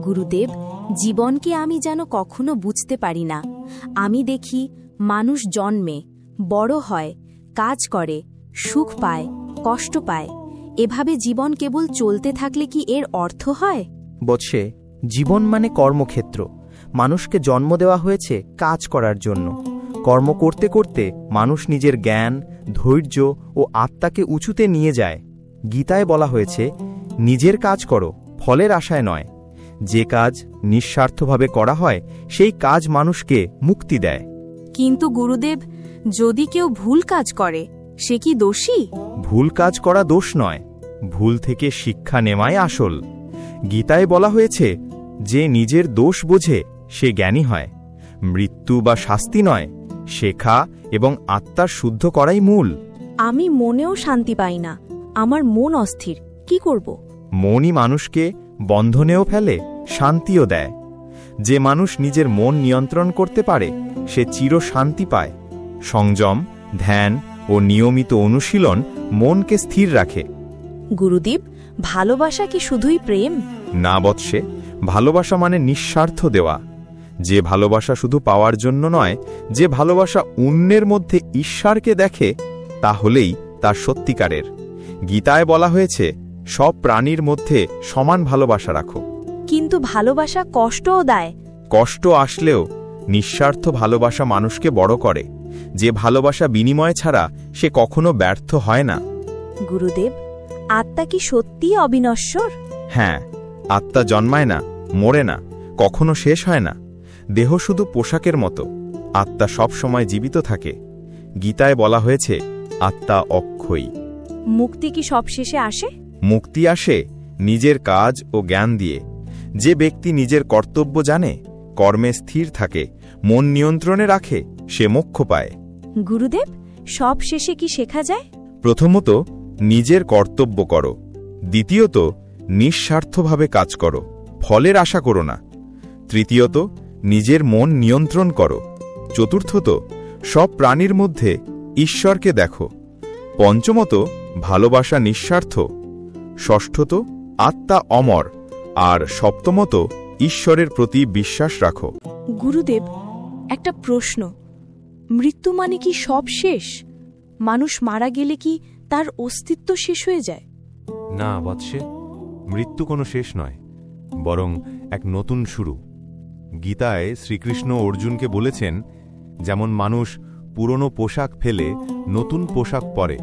গুরুদেব, জীবনকে আমি যেন কখনো বুঝতে পারি না। আমি দেখি মানুষ জন্মে, বড় হয়, কাজ করে, সুখ পায়, কষ্ট পায়। এভাবে জীবন কেবল চলতে থাকলে কি এর অর্থ হয়? বৎসে, জীবন মানে কর্মক্ষেত্র। মানুষকে জন্ম দেওয়া হয়েছে কাজ করার জন্য। কর্ম করতে করতে মানুষ নিজের জ্ঞান, ধৈর্য ও আত্মাকে উঁচুতে নিয়ে যায়। গীতায় বলা হয়েছে, নিজের কাজ করো, ফলের আশায় নয়। যে কাজ নিঃস্বার্থভাবে করা হয় সেই কাজ মানুষকে মুক্তি দেয়। কিন্তু গুরুদেব, যদি কেউ ভুল কাজ করে, সে কি দোষী? ভুল কাজ করা দোষ নয়, ভুল থেকে শিক্ষা নেওয়াই আসল। গীতায় বলা হয়েছে, যে নিজের দোষ বোঝে সে জ্ঞানী হয়। মৃত্যু বা শাস্তি নয়, শেখা এবং আত্মার শুদ্ধ করাই মূল। আমি মনেও শান্তি পাই না, আমার মন অস্থির। কি করব? মনই মানুষকে বন্ধনেও ফেলে, শান্তিও দেয়। যে মানুষ নিজের মন নিয়ন্ত্রণ করতে পারে সে চির শান্তি পায়। সংযম, ধ্যান ও নিয়মিত অনুশীলন মনকে স্থির রাখে। গুরুদেব, ভালোবাসা কি শুধুই প্রেম? না বৎসে, ভালোবাসা মানে নিঃস্বার্থ দেওয়া। যে ভালোবাসা শুধু পাওয়ার জন্য নয়, যে ভালোবাসা অন্যের মধ্যে ঈশ্বরকে দেখে, তাহলেই তার সত্যিকারের। গীতায় বলা হয়েছে, সব প্রাণীর মধ্যে সমান ভালোবাসা রাখো। কিন্তু ভালোবাসা কষ্টও দেয়। কষ্ট আসলেও নিঃস্বার্থ ভালোবাসা মানুষকে বড় করে। যে ভালোবাসা বিনিময় ছাড়া সে কখনো ব্যর্থ হয় না। গুরুদেব, আত্মা কি সত্যিই অবিনশ্বর? হ্যাঁ, আত্মা জন্মায় না, মরে না, কখনো শেষ হয় না। দেহ শুধু পোশাকের মতো, আত্মা সব সময় জীবিত থাকে। গীতায় বলা হয়েছে, আত্মা অক্ষয়ী। মুক্তি কি সবশেষে আসে? মুক্তি আসে নিজের কাজ ও জ্ঞান দিয়ে। যে ব্যক্তি নিজের কর্তব্য জানে, কর্মে স্থির থাকে, মন নিয়ন্ত্রণে রাখে, সে মোক্ষ পায়। গুরুদেব, সব শেষে কি শেখা যায়? প্রথমত, নিজের কর্তব্য করো। দ্বিতীয়ত, নিঃস্বার্থভাবে কাজ করো, ফলের আশা করো না। তৃতীয়ত, নিজের মন নিয়ন্ত্রণ করো। চতুর্থত, সব প্রাণীর মধ্যে ঈশ্বরকে দেখো। পঞ্চমত, ভালোবাসা নিঃস্বার্থ। ষষ্ঠত, আত্মা অমর। আর সপ্তমত, ঈশ্বরের প্রতি বিশ্বাস রাখো। গুরুদেব, একটা প্রশ্ন। মৃত্যু মানে কি সব শেষ? মানুষ মারা গেলে কি তার অস্তিত্ব শেষ হয়ে যায়? না বৎসে, মৃত্যু কোনো শেষ নয়, বরং এক নতুন শুরু। গীতায় শ্রীকৃষ্ণ অর্জুনকে বলেছেন, যেমন মানুষ পুরনো পোশাক ফেলে নতুন পোশাক পরে,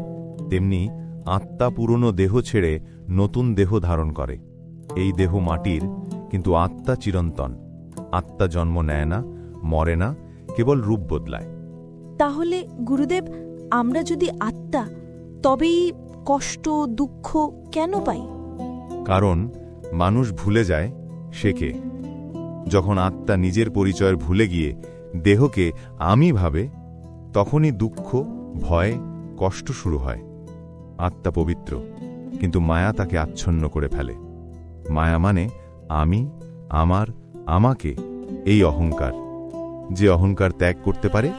তেমনি আত্মা পুরনো দেহ ছেড়ে নতুন দেহ ধারণ করে। এই দেহ মাটির, কিন্তু আত্মা চিরন্তন। আত্মা জন্ম নেয় না, মরে না, কেবল রূপ বদলায়। তাহলে গুরুদেব, আমরা যদি আত্মা, তবেই কষ্ট, দুঃখ কেন পাই? কারণ মানুষ ভুলে যায় সে কে। যখন আত্মা নিজের পরিচয় ভুলে গিয়ে দেহকে আমি ভাবে, তখনই দুঃখ, ভয়, কষ্ট শুরু হয়। আত্মা পবিত্র, কিন্তু মায়া তাকে আচ্ছন্ন করে ফেলে। মায়া মানে আমি, আমার, আমাকে, এই অহংকার। যে অহংকার ত্যাগ করতে পারে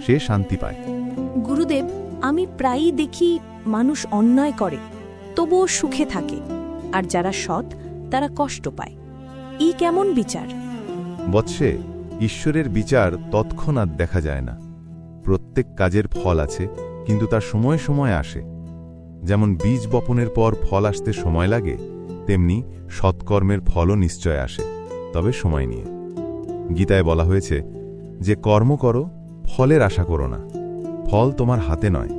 সে শান্তি পায়। গুরুদেব, আমি প্রায়ই দেখি মানুষ অন্যায় করে, তবুও সুখে থাকে, আর যারা সৎ তারা কষ্ট পায়। এই কেমন বিচার? বৎসে, ঈশ্বরের বিচার তৎক্ষণাৎ দেখা যায় না। প্রত্যেক কাজের ফল আছে, কিন্তু তার সময় সময় আসে। যেমন বীজ বপনের পর ফল আসতে সময় লাগে, তেমনি সৎকর্মের ফলও নিশ্চয় আসে, তবে সময় নিয়ে। গীতায় বলা হয়েছে যে কর্ম করো, ফলের আশা করো না। ফল তোমার হাতে নয়।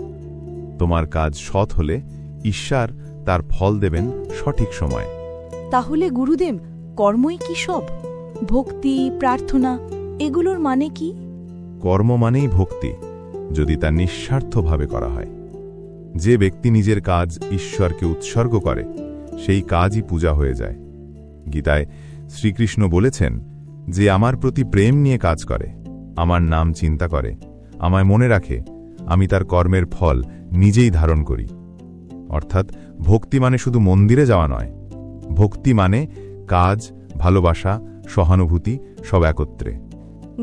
তোমার কাজ সৎ হলে ঈশ্বর তার ফল দেবেন সঠিক সময়ে। তাহলে গুরুদেব, কর্মই কি সব? ভক্তি, প্রার্থনা, এগুলোর মানে কি? কর্ম মানেই ভক্তি, যদি তা নিঃস্বার্থভাবে করা হয়। যে ব্যক্তি নিজের কাজ ঈশ্বরকে উৎসর্গ করে, সেই কাজই পূজা হয়ে যায়। গীতায় শ্রীকৃষ্ণ বলেছেন, যে আমার প্রতি প্রেম নিয়ে কাজ করে, আমার নাম চিন্তা করে, আমায় মনে রাখে, আমি তার কর্মের ফল নিজেই ধারণ করি। অর্থাৎ ভক্তি মানে শুধু মন্দিরে যাওয়া নয়। ভক্তি মানে কাজ, ভালোবাসা, সহানুভূতি সব একত্রে।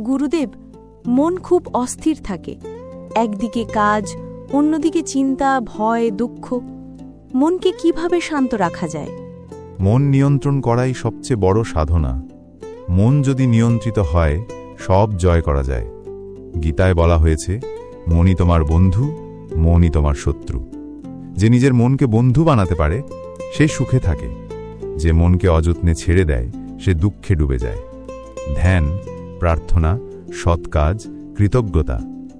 গুরুদেব, মন খুব অস্থির থাকে। একদিকে কাজ, অন্যদিকে চিন্তা, ভয়, দুঃখ। মনকে কিভাবে শান্ত রাখা যায়? মন নিয়ন্ত্রণ করাই সবচেয়ে বড় সাধনা। মন যদি নিয়ন্ত্রিত হয়, সব জয় করা যায়। গীতায় বলা হয়েছে, মনই তোমার বন্ধু, মনই তোমার শত্রু। যে নিজের মনকে বন্ধু বানাতে পারে সে সুখে থাকে, যে মনকে অযত্নে ছেড়ে দেয় সে দুঃখে ডুবে যায়। ধ্যান, প্রার্থনা, সৎ কাজ, কৃতজ্ঞতা,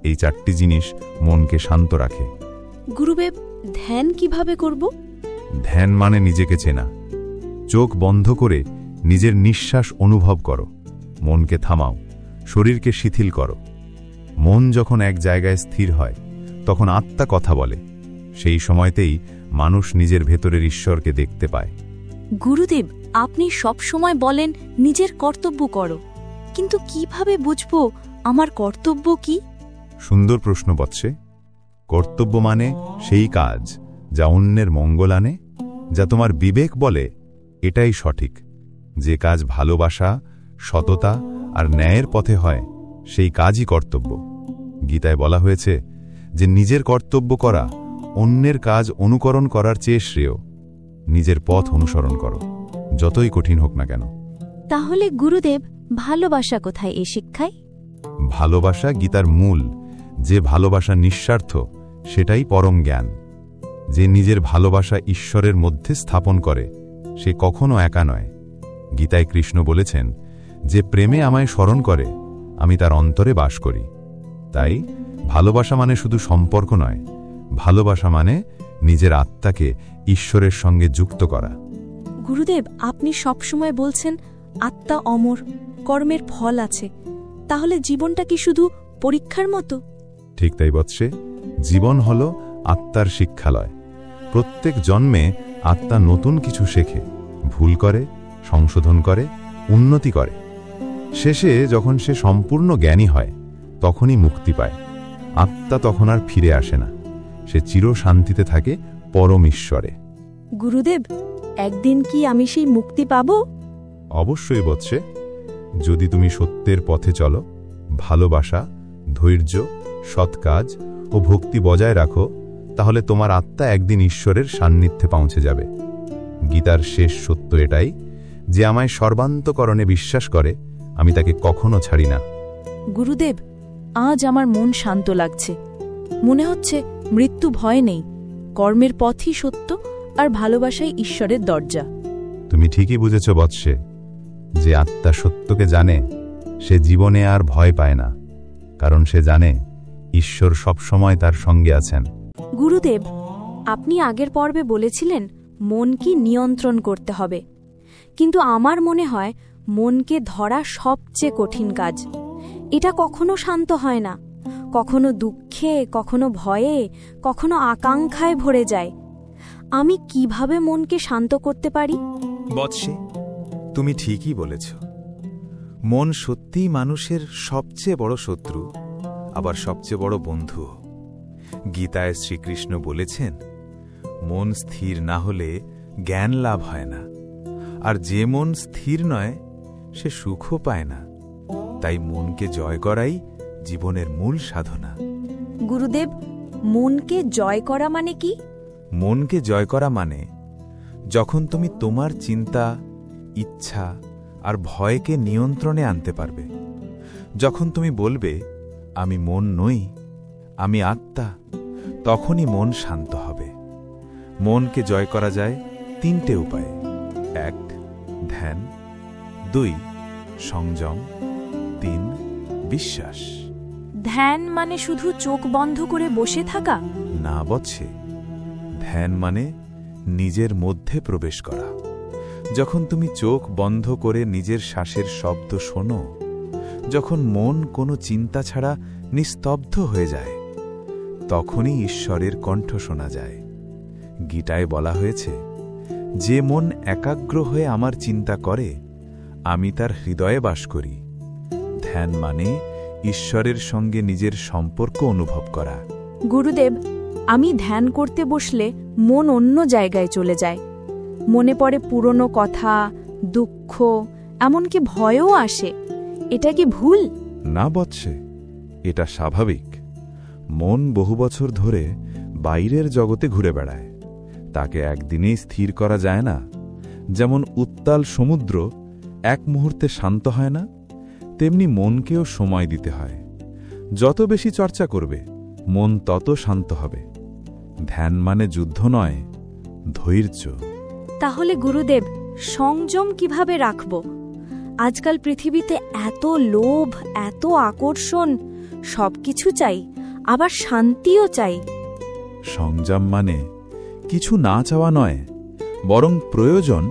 এই 4টি জিনিস মনকে শান্ত রাখে। গুরুদেব, ধ্যান কিভাবে করব? ধ্যান মানে নিজেকে চেনা। চোখ বন্ধ করে নিজের নিঃশ্বাস অনুভব করো, মনকে থামাও, শরীরকে শিথিল করো। মন যখন এক জায়গায় স্থির হয় তখন আত্মা কথা বলে। সেই সময়তেই মানুষ নিজের ভেতরের ঈশ্বরকে দেখতে পায়। গুরুদেব, আপনি সব সময় বলেন নিজের কর্তব্য করো, কিন্তু কিভাবে বুঝবো আমার কর্তব্য কি? সুন্দর প্রশ্ন বৎসে। কর্তব্য মানে সেই কাজ যা অন্যের মঙ্গল আনে, যা তোমার বিবেক বলে এটাই সঠিক। যে কাজ ভালোবাসা, সততা আর ন্যায়ের পথে হয় সেই কাজই কর্তব্য। গীতায় বলা হয়েছে যে নিজের কর্তব্য করা অন্যের কাজ অনুকরণ করার চেয়ে শ্রেয়। নিজের পথ অনুসরণ করো, যতই কঠিন হোক না কেন। তাহলে গুরুদেব, ভালোবাসা কোথায় এ শিক্ষায়? ভালোবাসা গীতার মূল। যে ভালোবাসা নিঃস্বার্থ সেটাই পরম জ্ঞান। যে নিজের ভালোবাসা ঈশ্বরের মধ্যে স্থাপন করে সে কখনো একা নয়। গীতায় কৃষ্ণ বলেছেন, যে প্রেমে আমায় স্মরণ করে আমি তার অন্তরে বাস করি। তাই ভালোবাসা মানে শুধু সম্পর্ক নয়, ভালোবাসা মানে নিজের আত্মাকে ঈশ্বরের সঙ্গে যুক্ত করা। গুরুদেব, আপনি সবসময় বলছেন আত্মা অমর, কর্মের ফল আছে। তাহলে জীবনটা কি শুধু পরীক্ষার মতো? ঠিক তাই বৎসে। জীবন হল আত্মার শিক্ষালয়। প্রত্যেক জন্মে আত্মা নতুন কিছু শেখে, ভুল করে, সংশোধন করে, উন্নতি করে। শেষে যখন সে সম্পূর্ণ জ্ঞানী হয় তখনই মুক্তি পায়। আত্মা তখন আর ফিরে আসে না, সে চির শান্তিতে থাকে পরম ঈশ্বরে। গুরুদেব, একদিন কি আমি সেই মুক্তি পাব? অবশ্যই বৎসে। যদি তুমি সত্যের পথে চলো, ভালোবাসা, ধৈর্য, সৎ কাজ ও ভক্তি বজায় রাখো, তাহলে তোমার আত্মা একদিন ঈশ্বরের সান্নিধ্যে পৌঁছে যাবে। গীতার শেষ সত্য এটাই, যে আমায় সর্বান্তকরণে বিশ্বাস করে আমি তাকে কখনো ছাড়ি না। গুরুদেব, আজ আমার মন শান্ত লাগছে। মনে হচ্ছে মৃত্যু ভয় নেই, কর্মের পথই সত্য আর ভালোবাসাই ঈশ্বরের দরজা। তুমি ঠিকই বুঝেছ বৎসে। যে আত্মা সত্যকে জানে সে জীবনে আর ভয় পায় না, কারণ সে জানে ঈশ্বর সবসময় তার সঙ্গে আছেন। গুরুদেব, আপনি আগের পর্বে বলেছিলেন মনকে নিয়ন্ত্রণ করতে হবে, কিন্তু আমার মনে হয় মনকে ধরা সবচেয়ে কঠিন কাজ। এটা কখনো শান্ত হয় না, কখনো দুঃখে, কখনো ভয়ে, কখনো আকাঙ্ক্ষায় ভরে যায়। আমি কিভাবে মনকে শান্ত করতে পারি? বৎসে, তুমি ঠিকই বলেছ। মন সত্যিই মানুষের সবচেয়ে বড় শত্রু, আবার সবচেয়ে বড় বন্ধু। গীতায় শ্রীকৃষ্ণ বলেছেন, মন স্থির না হলে জ্ঞান লাভ হয় না, আর যে মন স্থির নয় সে সুখও পায় না। তাই মনকে জয় করাই জীবনের মূল সাধনা। গুরুদেব, মনকে জয় করা মানে কি? মনকে জয় করা মানে যখন তুমি তোমার চিন্তা, ইচ্ছা আর ভয়কে নিয়ন্ত্রণে আনতে পারবে। যখন তুমি বলবে, আমি মন নই, আমি আত্মা, তখনই মন শান্ত হবে। মনকে জয় করা যায় 3টে উপায়ে। 1. ধ্যান, 2. সংযম, 3. বিশ্বাস। ধ্যান মানে শুধু চোখ বন্ধ করে বসে থাকা? না বৎসে, ধ্যান মানে নিজের মধ্যে প্রবেশ করা। যখন তুমি চোখ বন্ধ করে নিজের শ্বাসের শব্দ শোনো, যখন মন কোনো চিন্তা ছাড়া নিস্তব্ধ হয়ে যায়, তখনই ঈশ্বরের কণ্ঠ শোনা যায়। গীতায় বলা হয়েছে, যে মন একাগ্র হয়ে আমার চিন্তা করে আমি তার হৃদয়ে বাস করি। ধ্যান মানে ঈশ্বরের সঙ্গে নিজের সম্পর্ক অনুভব করা। গুরুদেব, আমি ধ্যান করতে বসলে মন অন্য জায়গায় চলে যায়। মনে পড়ে পুরনো কথা, দুঃখ, এমনকি ভয়ও আসে। এটা কি ভুল? না বৎসে, এটা স্বাভাবিক। মন বহু বছর ধরে বাইরের জগতে ঘুরে বেড়ায়, তাকে একদিনেই স্থির করা যায় না। যেমন উত্তাল সমুদ্র এক মুহূর্তে শান্ত হয় না, তেমনি মনকেও সময় দিতে হয়। যত বেশি চর্চা করবে মন তত শান্ত হবে। ধ্যান মানে যুদ্ধ নয়, ধৈর্য। তাহলে গুরুদেব, সংযম কিভাবে রাখব? আজকাল পৃথিবীতে এত লোভ, এত আকর্ষণ, সবকিছু চাই, আবার শান্তিও চাই। সংযম মানে কিছু না চাওয়া নয়, বরং প্রয়োজন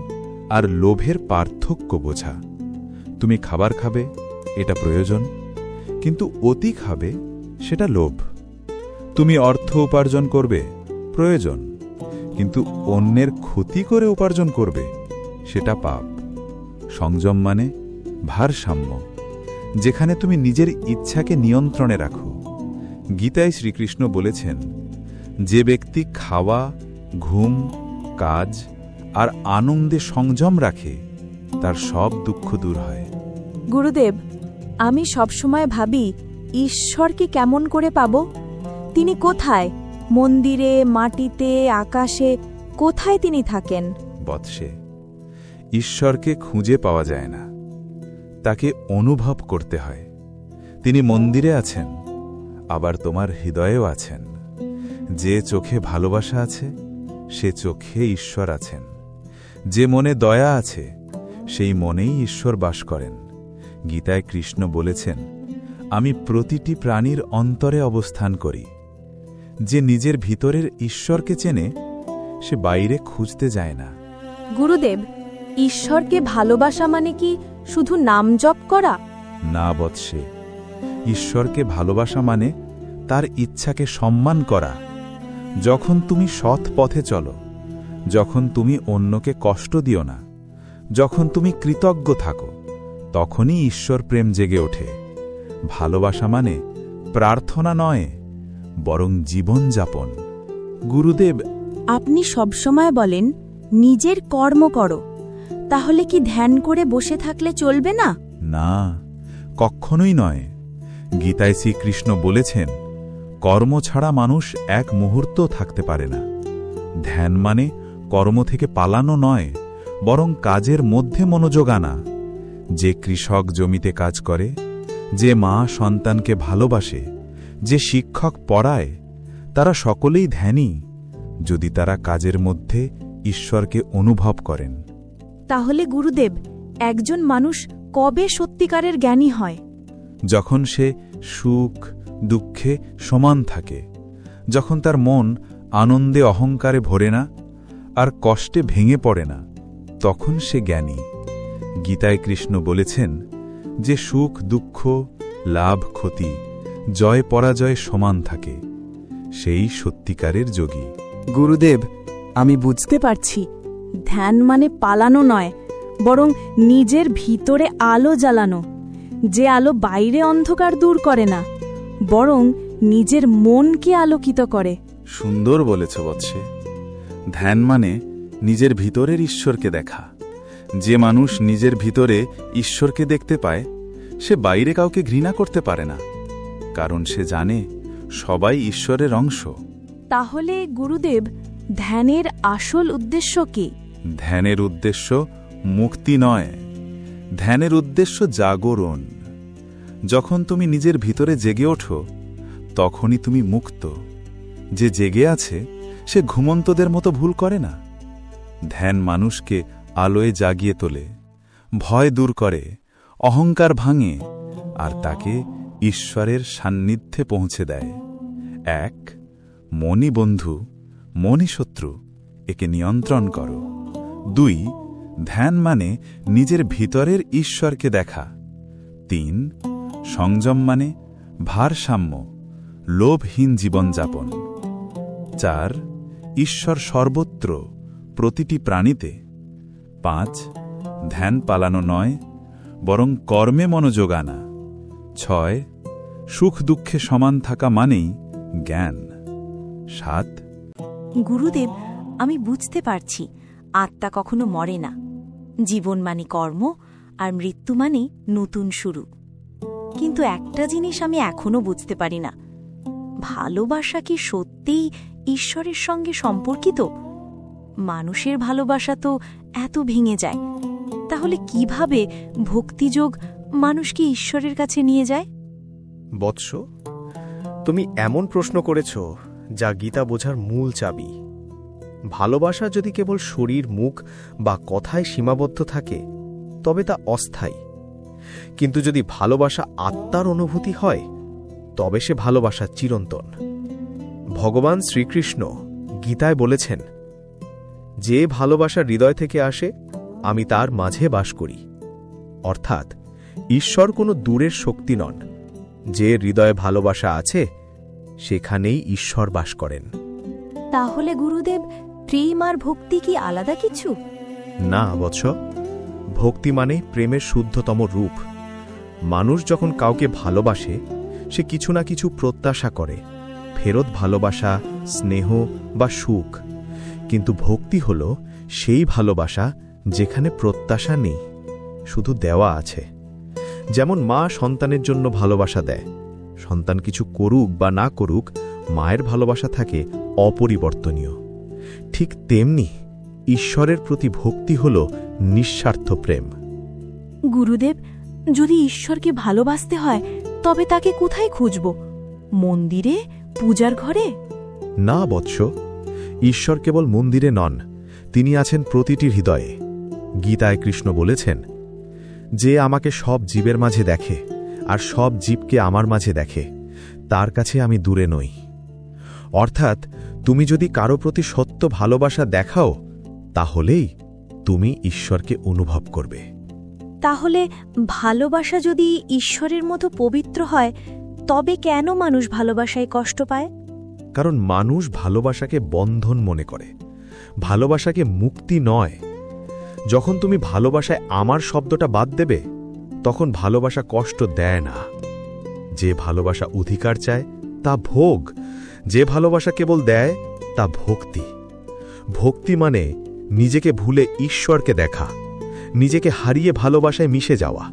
আর লোভের পার্থক্য বোঝা। তুমি খাবার খাবে, এটা প্রয়োজন, কিন্তু অতি খাবে, সেটা লোভ। তুমি অর্থ উপার্জন করবে, প্রয়োজন, কিন্তু অন্যের ক্ষতি করে উপার্জন করবে, সেটা পাপ। সংযম মানে ভারসাম্য, যেখানে তুমি নিজের ইচ্ছাকে নিয়ন্ত্রণে রাখো। গীতায় শ্রীকৃষ্ণ বলেছেন, যে ব্যক্তি খাওয়া, ঘুম, কাজ আর আনন্দে সংযম রাখে, তার সব দুঃখ দূর হয়। গুরুদেব, আমি সবসময় ভাবি, ঈশ্বরকে কেমন করে পাব? তিনি কোথায়? মন্দিরে, মাটিতে, আকাশে, কোথায় তিনি থাকেন? বৎসে, ঈশ্বরকে খুঁজে পাওয়া যায় না, তাকে অনুভব করতে হয়। তিনি মন্দিরে আছেন, আবার তোমার হৃদয়েও আছেন। যে চোখে ভালোবাসা আছে, সে চোখে ঈশ্বর আছেন। যে মনে দয়া আছে, সেই মনেই ঈশ্বর বাস করেন। গীতায় কৃষ্ণ বলেছেন, আমি প্রতিটি প্রাণীর অন্তরে অবস্থান করি। যে নিজের ভিতরের ঈশ্বরকে চেনে, সে বাইরে খুঁজতে যায় না। গুরুদেব, ঈশ্বরকে ভালোবাসা মানে কি শুধু নাম জপ করা? না বৎসে, ঈশ্বরকে ভালোবাসা মানে তার ইচ্ছাকে সম্মান করা। যখন তুমি সৎ পথে চলো, যখন তুমি অন্যকে কষ্ট দিও না, যখন তুমি কৃতজ্ঞ থাকো, তখনই ঈশ্বর প্রেম জেগে ওঠে। ভালোবাসা মানে প্রার্থনা নয়, বরং জীবনযাপন। গুরুদেব, আপনি সবসময় বলেন নিজের কর্ম করো, তাহলে কি ধ্যান করে বসে থাকলে চলবে না? না, কখনোই নয়। গীতায় শ্রীকৃষ্ণ বলেছেন, কর্ম ছাড়া মানুষ এক মুহূর্ত থাকতে পারে না। ধ্যান মানে কর্ম থেকে পালানো নয়, বরং কাজের মধ্যে মনোযোগ আনা। যে কৃষক জমিতে কাজ করে, যে মা সন্তানকে ভালোবাসে, যে শিক্ষক পড়ায়, তারা সকলেই ধ্যানী, যদি তারা কাজের মধ্যে ঈশ্বরকে অনুভব করেন। তাহলে গুরুদেব, একজন মানুষ কবে সত্যিকারের জ্ঞানী হয়? যখন সে সুখ দুঃখে সমান থাকে, যখন তার মন আনন্দে অহংকারে ভরে না আর কষ্টে ভেঙে পড়ে না, তখন সে জ্ঞানী। গীতায় কৃষ্ণ বলেছেন, যে সুখ দুঃখ, লাভ ক্ষতি, জয় পরাজয় সমান থাকে, সেই সত্যিকারের যোগী। গুরুদেব, আমি বুঝতে পারছি, ধ্যান মানে পালানো নয়, বরং নিজের ভিতরে আলো জ্বালানো। যে আলো বাইরে অন্ধকার দূর করে না, বরং নিজের মনকে আলোকিত করে। সুন্দর বলেছ বৎসে। ধ্যান মানে নিজের ভিতরের ঈশ্বরকে দেখা। যে মানুষ নিজের ভিতরে ঈশ্বরকে দেখতে পায়, সে বাইরে কাউকে ঘৃণা করতে পারে না, কারণ সে জানে সবাই ঈশ্বরের অংশ। তাহলে গুরুদেব, ধ্যানের আসল উদ্দেশ্য কি? ধ্যানের উদ্দেশ্য মুক্তি নয়, ধ্যানের উদ্দেশ্য জাগরণ। যখন তুমি নিজের ভিতরে জেগে ওঠো, তখনই তুমি মুক্ত। যে জেগে আছে, সে ঘুমন্তদের মতো ভুল করে না। ধ্যান মানুষকে আলোয় জাগিয়ে তোলে, ভয় দূর করে, অহংকার ভাঙে, আর তাকে ঈশ্বরের সান্নিধ্যে পৌঁছে দেয়। এক, মনি বন্ধু, মনি শত্রু, একে নিয়ন্ত্রণ করো। 2, ধ্যান মানে নিজের ভিতরের ঈশ্বরকে দেখা। 3, সংযম মানে ভারসাম্য, লোভহীন জীবনযাপন। 4, ঈশ্বর সর্বত্র, প্রতিটি প্রাণীতে। 5, ধ্যান পালানো নয়, বরং কর্মে মনোযোগ আনা। 6, সুখ দুঃখে সমান থাকা মানেই জ্ঞান। 7, গুরুদেব, আমি বুঝতে পারছি আত্মা কখনো মরে না। জীবন মানে কর্ম, আর মৃত্যু মানে নতুন শুরু। কিন্তু একটা জিনিস আমি এখনো বুঝতে পারি না, ভালোবাসা কি সত্যিই ঈশ্বরের সঙ্গে সম্পর্কিত? মানুষের ভালোবাসা তো এত ভেঙে যায়, তাহলে কিভাবে ভক্তিযোগ মানুষকে ঈশ্বরের কাছে নিয়ে যায়? বৎস, তুমি এমন প্রশ্ন করেছ যা গীতা বোঝার মূল চাবি। ভালোবাসা যদি কেবল শরীর, মুখ বা কথায় সীমাবদ্ধ থাকে তবে তা অস্থায়ী। কিন্তু যদি ভালোবাসা আত্মার অনুভূতি হয় তবে সে ভালোবাসা চিরন্তন। ভগবান শ্রীকৃষ্ণ গীতায় বলেছেন, যে ভালোবাসা হৃদয় থেকে আসে আমি তার মাঝে বাস করি। অর্থাৎ ঈশ্বর কোনো দূরের শক্তি নন। যে হৃদয়ে ভালোবাসা আছে সেখানেই ঈশ্বর বাস করেন। তাহলে গুরুদেব, প্রেম আর ভক্তি কি আলাদা কিছু? না বৎস, ভক্তি মানে প্রেমের শুদ্ধতম রূপ। মানুষ যখন কাউকে ভালোবাসে সে কিছু না কিছু প্রত্যাশা করে, ফেরত ভালোবাসা, স্নেহ বা সুখ। কিন্তু ভক্তি হল সেই ভালোবাসা যেখানে প্রত্যাশা নেই, শুধু দেওয়া আছে। যেমন মা সন্তানের জন্য ভালোবাসা দেয়, সন্তান কিছু করুক বা না করুক মায়ের ভালোবাসা থাকে অপরিবর্তনীয়। ঠিক তেমনি ঈশ্বরের প্রতি ভক্তি হল নিঃস্বার্থ প্রেম। গুরুদেব, যদি ঈশ্বরকে ভালোবাসতে হয় তবে তাকে কোথায় খুঁজব? মন্দিরে, পূজার ঘরে? না বৎস, ঈশ্বর কেবল মন্দিরে নন, তিনি আছেন প্রতিটি হৃদয়ে। গীতায় কৃষ্ণ বলেছেন, যে আমাকে সব জীবের মাঝে দেখে আর সব জীবকে আমার মাঝে দেখে তার কাছে আমি দূরে নই। অর্থাৎ তুমি যদি কারো প্রতি সত্য ভালোবাসা দেখাও তাহলেই তুমি ঈশ্বরকে অনুভব করবে। তাহলে ভালোবাসা যদি ঈশ্বরের মতো পবিত্র হয় তবে কেন মানুষ ভালোবাসায় কষ্ট পায়? কারণ মানুষ ভালোবাসাকে বন্ধন মনে করে, ভালোবাসাকে মুক্তি নয়। যখন তুমি ভালোবাসায় আমার শব্দটা বাদ দেবে তখন ভালোবাসা কষ্ট দেয় না। যে ভালোবাসা অধিকার চায় তা ভোগ, যে ভালোবাসা কেবল দেয় তা ভক্তি। ভক্তি মানে নিজেকে ভুলে ঈশ্বরকে দেখা, নিজেকে হারিয়ে ভালোবাসায় মিশে যাওয়া।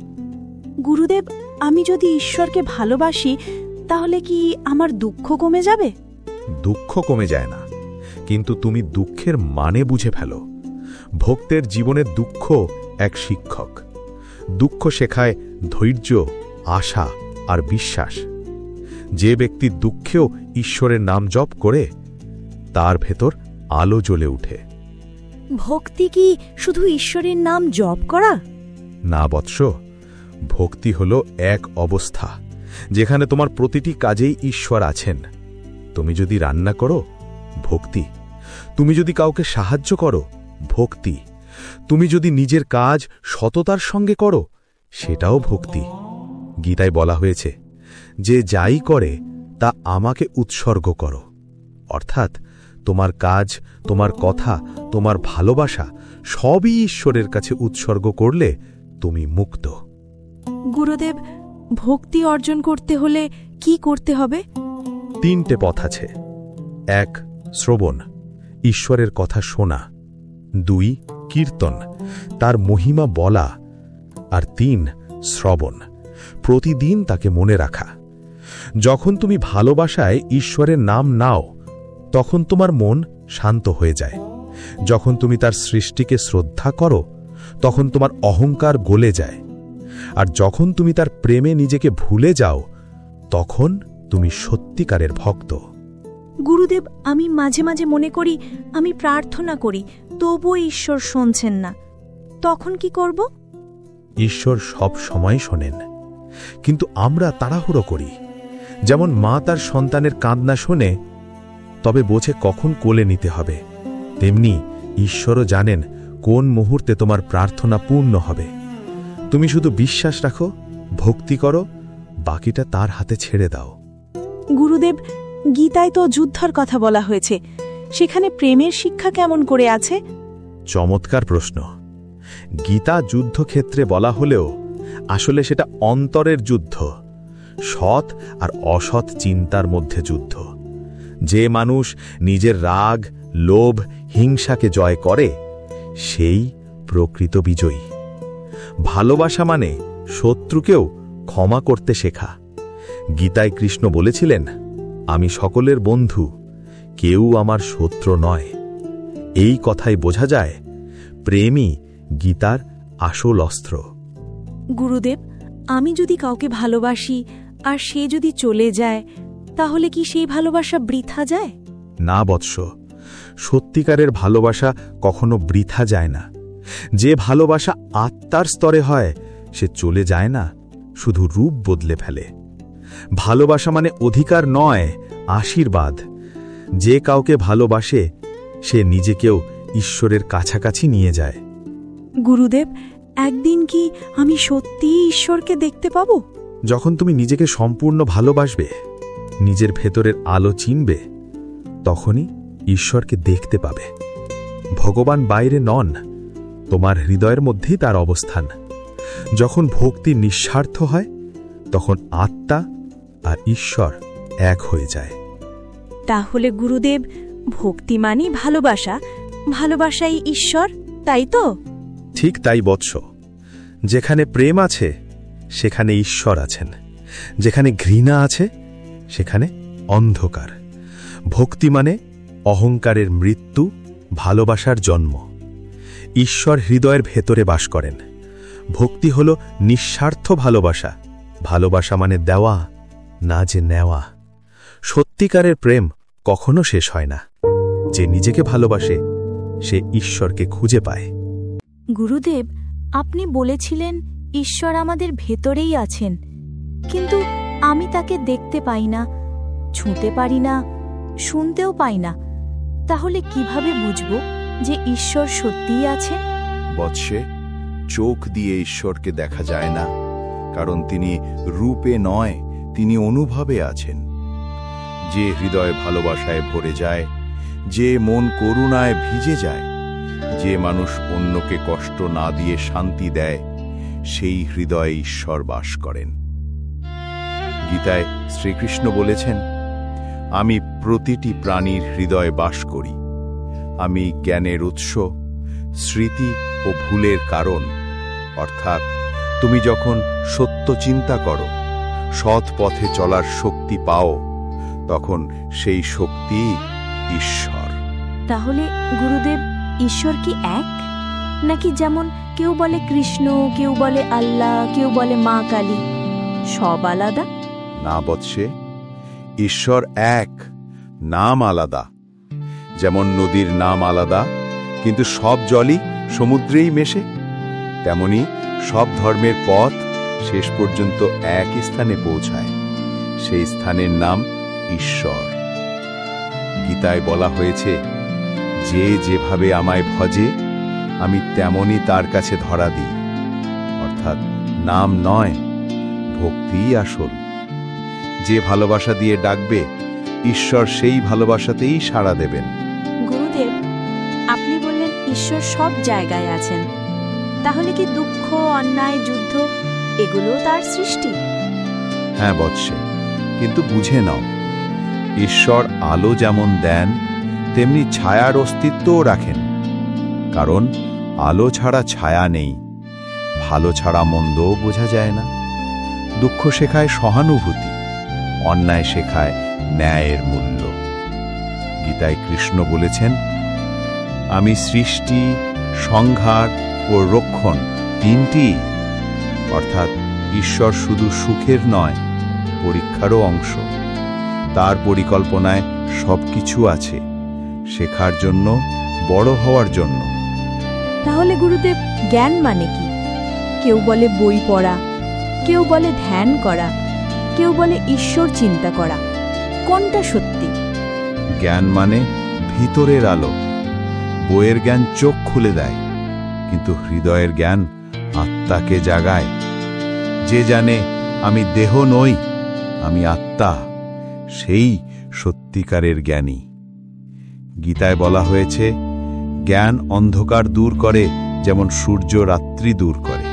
গুরুদেব, আমি যদি ঈশ্বরকে ভালোবাসি তাহলে কি আমার দুঃখ কমে যাবে? দুঃখ কমে যায় না, কিন্তু তুমি দুঃখের মানে বুঝে ফেলো। ভক্তের জীবনে দুঃখ এক শিক্ষক। দুঃখ শেখায় ধৈর্য, আশা আর বিশ্বাস। যে ব্যক্তি দুঃখেও ঈশ্বরের নাম জপ করে তার ভেতর আলো জ্বলে উঠে। ভক্তি কি শুধু ঈশ্বরের নাম জপ করা? না বৎস, ভক্তি হল এক অবস্থা যেখানে তোমার প্রতিটি কাজেই ঈশ্বর আছেন। তুমি যদি রান্না করো, ভক্তি। তুমি যদি কাউকে সাহায্য করো, ভক্তি। তুমি যদি নিজের কাজ সততার সঙ্গে করো, সেটাও ভক্তি। গীতায় বলা হয়েছে, যে যাই করে তা আমাকে উৎসর্গ করো। অর্থাৎ তোমার কাজ, তোমার কথা, তোমার ভালোবাসা সবই ঈশ্বরের কাছে উৎসর্গ করলে তুমি মুক্ত। গুরুদেব, ভক্তি অর্জন করতে হলে কি করতে হবে? 3টে পথ আছে। 1. শ্রবণ, ঈশ্বরের কথা শোনা। 2. কীর্তন, তার মহিমা বলা। আর 3. শ্রবণ, প্রতিদিন তাকে মনে রাখা। যখন তুমি ভালোবাসায় ঈশ্বরের নাম নাও তখন তোমার মন শান্ত হয়ে যায়। যখন তুমি তার সৃষ্টিকে শ্রদ্ধা করো তখন তোমার অহংকার গলে যায়। আর যখন তুমি তার প্রেমে নিজেকে ভুলে যাও তখন তুমি সত্যিকারের ভক্ত। গুরুদেব, আমি মাঝে মাঝে মনে করি আমি প্রার্থনা করি, তবুও ঈশ্বর শুনছেন না। তখন কি করব? ঈশ্বর সব সময় শোনেন, কিন্তু আমরা তাড়াহুড়ো করি। যেমন মা তার সন্তানের কান্না শোনে তবে বোঝে কখন কোলে নিতে হবে, তেমনি ঈশ্বরও জানেন কোন মুহূর্তে তোমার প্রার্থনা পূর্ণ হবে। তুমি শুধু বিশ্বাস রাখো, ভক্তি করো, বাকিটা তার হাতে ছেড়ে দাও। গুরুদেব, গীতায় তো যুদ্ধের কথা বলা হয়েছে, সেখানে প্রেমের শিক্ষা কেমন করে আছে? চমৎকার প্রশ্ন। গীতা যুদ্ধক্ষেত্রে বলা হলেও আসলে সেটা অন্তরের যুদ্ধ, সৎ আর অসৎ চিন্তার মধ্যে যুদ্ধ। যে মানুষ নিজের রাগ, লোভ, হিংসাকে জয় করে সেই প্রকৃত বিজয়ী। ভালোবাসা মানে শত্রুকেও ক্ষমা করতে শেখা। গীতায় কৃষ্ণ বলেছিলেন, আমি সকলের বন্ধু, কেউ আমার শত্রু নয়। এই কথাই বোঝা যায় প্রেমই গীতার আসল অস্ত্র। গুরুদেব, আমি যদি কাউকে ভালোবাসি আর সে যদি চলে যায়, তাহলে কি সেই ভালোবাসা বৃথা যায়? না বৎস, সত্যিকারের ভালোবাসা কখনো বৃথা যায় না। যে ভালোবাসা আত্মার স্তরে হয় সে চলে যায় না, শুধু রূপ বদলে ফেলে। ভালোবাসা মানে অধিকার নয়, আশীর্বাদ। যে কাউকে ভালোবাসে সে নিজেকেও ঈশ্বরের কাছাকাছি নিয়ে যায়। গুরুদেব, একদিন কি আমি সত্যিই ঈশ্বরকে দেখতে পাব? যখন তুমি নিজেকে সম্পূর্ণ ভালোবাসবে, নিজের ভেতরের আলো চিনবে, তখনই ঈশ্বরকে দেখতে পাবে। ভগবান বাইরে নন, তোমার হৃদয়ের মধ্যেই তার অবস্থান। যখন ভক্তি নিঃস্বার্থ হয়, তখন আত্মা আর ঈশ্বর এক হয়ে যায়। তাহলে গুরুদেব, ভক্তি মানেই ভালোবাসা, ভালোবাসাই ঈশ্বর, তাই তো? ঠিক তাই বৎস। যেখানে প্রেম আছে সেখানে ঈশ্বর আছেন, যেখানে ঘৃণা আছে সেখানে অন্ধকার। ভক্তি মানে অহংকারের মৃত্যু, ভালোবাসার জন্ম। ঈশ্বর হৃদয়ের ভেতরে বাস করেন। ভক্তি হল নিঃস্বার্থ ভালোবাসা। ভালোবাসা মানে দেওয়া, না যে নেওয়া। সত্যিকারের প্রেম কখনো শেষ হয় না। যে নিজেকে ভালোবাসে সে ঈশ্বরকে খুঁজে পায়। গুরুদেব, আপনি বলেছিলেন ঈশ্বর আমাদের ভেতরেই আছেন, কিন্তু আমি তাকে দেখতে পাই না, ছুঁতে পারি না, শুনতেও পাই না। তাহলে কিভাবে বুঝব যে ঈশ্বর সত্যিই আছেন? বৎসে, চোখ দিয়ে ঈশ্বরকে দেখা যায় না, কারণ তিনি রূপে নয়, তিনি অনুভবে আছেন। যে হৃদয় ভালোবাসায় ভরে যায়, যে মন করুণায় ভিজে যায়, যে মানুষ অন্যকে কষ্ট না দিয়ে শান্তি দেয়, সেই হৃদয়ে ঈশ্বর বাস করেন। গীতায় শ্রীকৃষ্ণ বলেছেন, আমি প্রতিটি প্রাণীর হৃদয়ে বাস করি। আমি জ্ঞানের উৎস, স্মৃতি ও ভুলের কারণ। অর্থাৎ তুমি যখন সত্য চিন্তা করো, সৎ পথে চলার শক্তি পাও, তখন সেই শক্তি ঈশ্বর। তাহলে গুরুদেব, ঈশ্বর কি এক, নাকি যেমন কেউ বলে কৃষ্ণ, কেউ বলে আল্লাহ, কেউ বলে মা কালী, সব আলাদা? না বৎসে, ঈশ্বর এক, নাম আলাদা। যেমন নদীর নাম আলাদা, কিন্তু সব জলই সমুদ্রেই মেশে, তেমনি সব ধর্মের পথ শেষ পর্যন্ত একই স্থানে পৌঁছায়। সেই স্থানের নাম ঈশ্বর। গীতায় বলা হয়েছে, যে যেভাবে আমায় ভজে আমি তেমনি তার কাছে ধরা দিই। অর্থাৎ নাম নয়, ভক্তিই আসল। যে ভালোবাসা দিয়ে ডাকবে, ঈশ্বর সেই ভালোবাসাতেই সাড়া দেবেন। গুরুদেব, আপনি বললেন ঈশ্বর সব জায়গায় আছেন। তাহলে কি দুঃখ, অন্যায়, যুদ্ধ এগুলো তার সৃষ্টি? হ্যাঁ বৎসে, কিন্তু বুঝে নাও, ঈশ্বর আলো যেমন দেন, তেমনি ছায়ার অস্তিত্বও রাখেন। কারণ আলো ছাড়া ছায়া নেই, ভালো ছাড়া মন্দও বোঝা যায় না। দুঃখ শেখায় সহানুভূতি, অন্যায় শেখায় ন্যায়ের মূল্য। গীতায় কৃষ্ণ বলেছেন, আমি সৃষ্টি, সংহার ও রক্ষণ তিনটি। অর্থাৎ ঈশ্বর শুধু সুখের নয়, পরীক্ষারও অংশ। তার পরিকল্পনায় সবকিছু আছে, শেখার জন্য, বড় হওয়ার জন্য। তাহলে গুরুদেব, জ্ঞান মানে কি? কেউ বলে বই পড়া, কেউ বলে ধ্যান করা, কেউ বলে ঈশ্বর চিন্তা করা। কোনটা সত্যি? জ্ঞান মানে ভিতরের আলো। বইয়ের জ্ঞান চোখ খুলে দেয়, কিন্তু হৃদয়ের জ্ঞান আত্মাকে জাগায়। যে জানে আমি দেহ নই, আমি আত্মা, সেই সত্যিকারের জ্ঞানী। গীতায় বলা হয়েছে, জ্ঞান অন্ধকার দূর করে যেমন সূর্য রাত্রি দূর করে।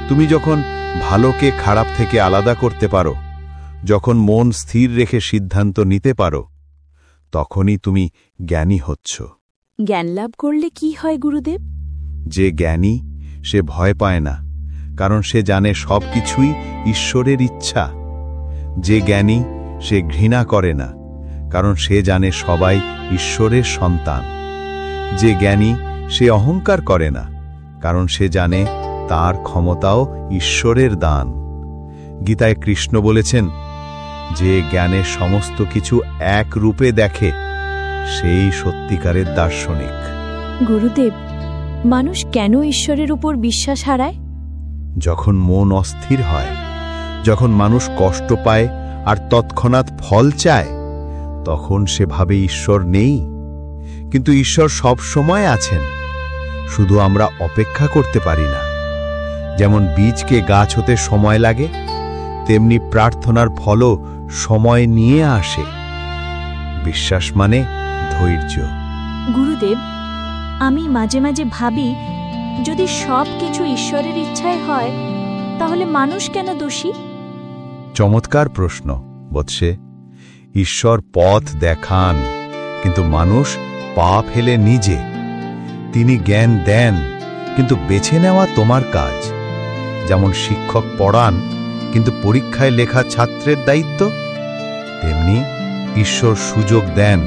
তুমি যখন ভালোকে খারাপ থেকে আলাদা করতে পারো, যখন মন স্থির রেখে সিদ্ধান্ত নিতে পারো, তখনই তুমি জ্ঞানী হচ্ছ। জ্ঞান লাভ করলে কি হয় গুরুদেব? যে জ্ঞানী সে ভয় পায় না, কারণ সে জানে সবকিছুই ঈশ্বরের ইচ্ছা। যে জ্ঞানী সে ঘৃণা করে না, কারণ সে জানে সবাই ঈশ্বরের সন্তান। যে জ্ঞানী সে অহংকার করে না, কারণ সে জানে তার ক্ষমতাও ঈশ্বরের দান। গীতায় কৃষ্ণ বলেছেন, যে জ্ঞানের সমস্ত কিছু এক রূপে দেখে সেই সত্যিকারের দার্শনিক। গুরুদেব, মানুষ কেন ঈশ্বরের উপর বিশ্বাস হারায়? যখন মন অস্থির হয়, যখন মানুষ কষ্ট পায় আর তৎক্ষণাৎ ফল চায়, তখন সে ভাবে ঈশ্বর নেই। কিন্তু ঈশ্বর সব সময় আছেন, শুধু আমরা অপেক্ষা করতে পারি না। যেমন বীজকে গাছ হতে সময় লাগে, তেমনি প্রার্থনার ফলও সময় নিয়ে আসে। বিশ্বাস মানে ধৈর্য। গুরুদেব, আমি মাঝে মাঝে ভাবি, যদি সব কিছু ঈশ্বরের ইচ্ছায় হয়, তাহলে মানুষ কেন দোষী? চমৎকার প্রশ্ন বৎসে। ঈশ্বর পথ দেখান, কিন্তু মানুষ পা ফেলে নিজে। তিনি জ্ঞান দেন, কিন্তু বেছে নেওয়া তোমার কাজ। যেমন শিক্ষক পড়ান, কিন্তু পরীক্ষায় লেখা ছাত্রের দায়িত্ব, তেমনি ঈশ্বর সুযোগ দেন,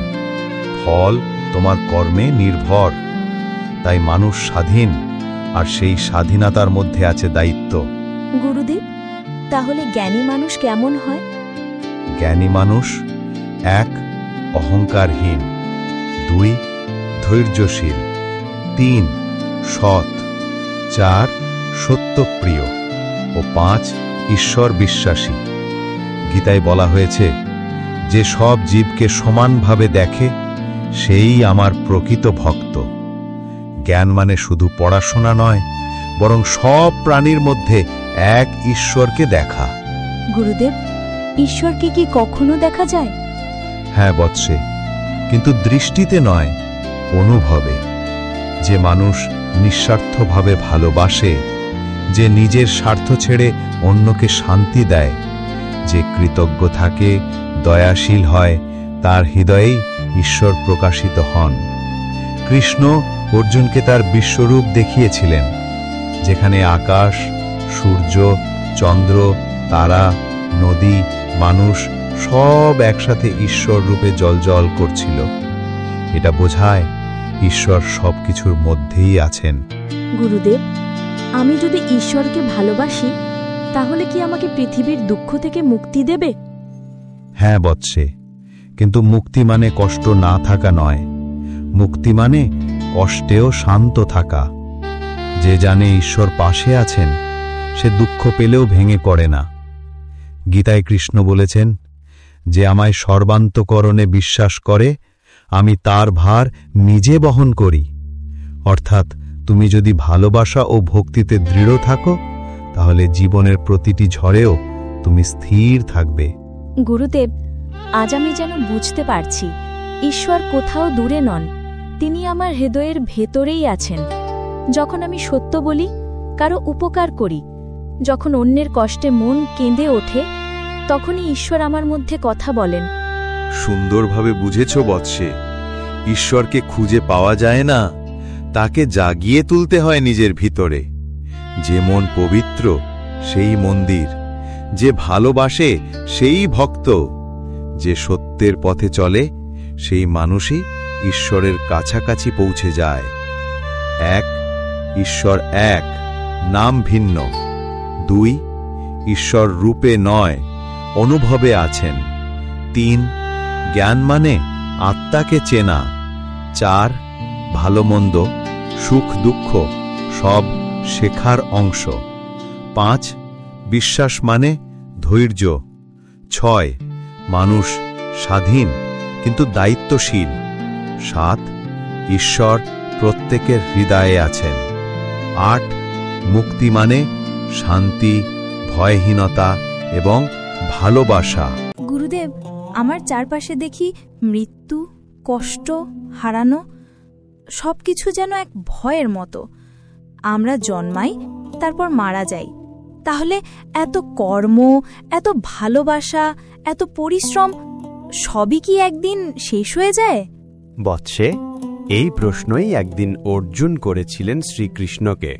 ফল তোমার কর্মে নির্ভর। তাই মানুষ স্বাধীন, আর সেই স্বাধীনতার মধ্যে আছে দায়িত্ব। গুরুদেব, তাহলে জ্ঞানী মানুষ কেমন হয়? জ্ঞানী মানুষ 1. অহংকারহীন, 2. ধৈর্যশীল, 3. সৎ, 4. সত্যপ্রিয় ও 5. ঈশ্বর বিশ্বাসী। গীতায় বলা হয়েছে, যে সব জীবকে সমানভাবে দেখে সেই আমার প্রকৃত ভক্ত। জ্ঞান মানে শুধু পড়াশোনা নয়, বরং সব প্রাণীর মধ্যে এক ঈশ্বরকে দেখা। গুরুদেব, ঈশ্বরকে কি কখনো দেখা যায়? হ্যাঁ বৎসে, কিন্তু দৃষ্টিতে নয়, অনুভবে। যে মানুষ নিঃস্বার্থভাবে ভালোবাসে, যে নিজের স্বার্থ ছেড়ে অন্যকে শান্তি দেয়, যে কৃতজ্ঞ থাকে, দয়াশীল হয়, তার হৃদয়েই ঈশ্বর প্রকাশিত হন। কৃষ্ণ অর্জুনকে তার বিশ্বরূপ দেখিয়েছিলেন, যেখানে আকাশ, সূর্য, চন্দ্র, তারা, নদী, মানুষ সব একসাথে ঈশ্বর রূপে জ্বলজ্বল করছিল। এটা বোঝায় ঈশ্বর সবকিছুর মধ্যেই আছেন। গুরুদেব, আমি যদি ঈশ্বরকে ভালোবাসি, তাহলে কি আমাকে পৃথিবীর দুঃখ থেকে মুক্তি দেবে? হ্যাঁ বৎসে, কিন্তু মুক্তি মানে কষ্ট না থাকা নয়। মুক্তি মানে কষ্টেও শান্ত থাকা। যে জানে ঈশ্বর পাশে আছেন, সে দুঃখ পেলেও ভেঙে পড়ে না। গীতায় কৃষ্ণ বলেছেন, যে আমায় সর্বান্তকরণে বিশ্বাস করে, আমি তার ভার নিজে বহন করি। অর্থাৎ তুমি যদি ভালোবাসা ও ভক্তিতে দৃঢ় থাকো, তাহলে জীবনের প্রতিটি ঝড়েও তুমি স্থির থাকবে। গুরুদেব, আজ আমি যেন বুঝতে পারছি, ঈশ্বর কোথাও দূরে নন, তিনি আমার হৃদয়ের ভেতরেই আছেন। যখন আমি সত্য বলি, কারো উপকার করি, যখন অন্যের কষ্টে মন কেঁদে ওঠে, তখনই ঈশ্বর আমার মধ্যে কথা বলেন। সুন্দরভাবে বুঝেছ বৎসে। ঈশ্বরকে খুঁজে পাওয়া যায় না, তাকে জাগিয়ে তুলতে হয় নিজের ভিতরে। যে মন পবিত্র, সেই মন্দির। যে ভালোবাসে, সেই ভক্ত। যে সত্যের পথে চলে, সেই মানুষই ঈশ্বরের কাছাকাছি পৌঁছে যায়। 1. ঈশ্বর এক, নাম ভিন্ন। 2. ঈশ্বর রূপে নয়, অনুভবে আছেন। 3. জ্ঞান মানে আত্মাকে চেনা। 4. ভালো মন্দ, সুখ দুঃখ সব শেখার অংশ। 5. বিশ্বাস মানে ধৈর্য। 6. মানুষ স্বাধীন কিন্তু দায়িত্বশীল। 7. ঈশ্বর প্রত্যেকের হৃদয়ে আছেন। 8. মুক্তি মানে শান্তি, ভয়হীনতা এবং ভালোবাসা। গুরুদেব, আমার চারপাশে দেখি মৃত্যু, কষ্ট, হারানো সবকিছু যেন এক ভয়ের মতো। আমরা জন্মাই, তারপর মারা যাই। তাহলে এত কর্ম, এত ভালোবাসা, এত পরিশ্রম সবই কি একদিন শেষ হয়ে যায়? বৎসে, এই প্রশ্নই একদিন অর্জুন করেছিলেন শ্রীকৃষ্ণকে।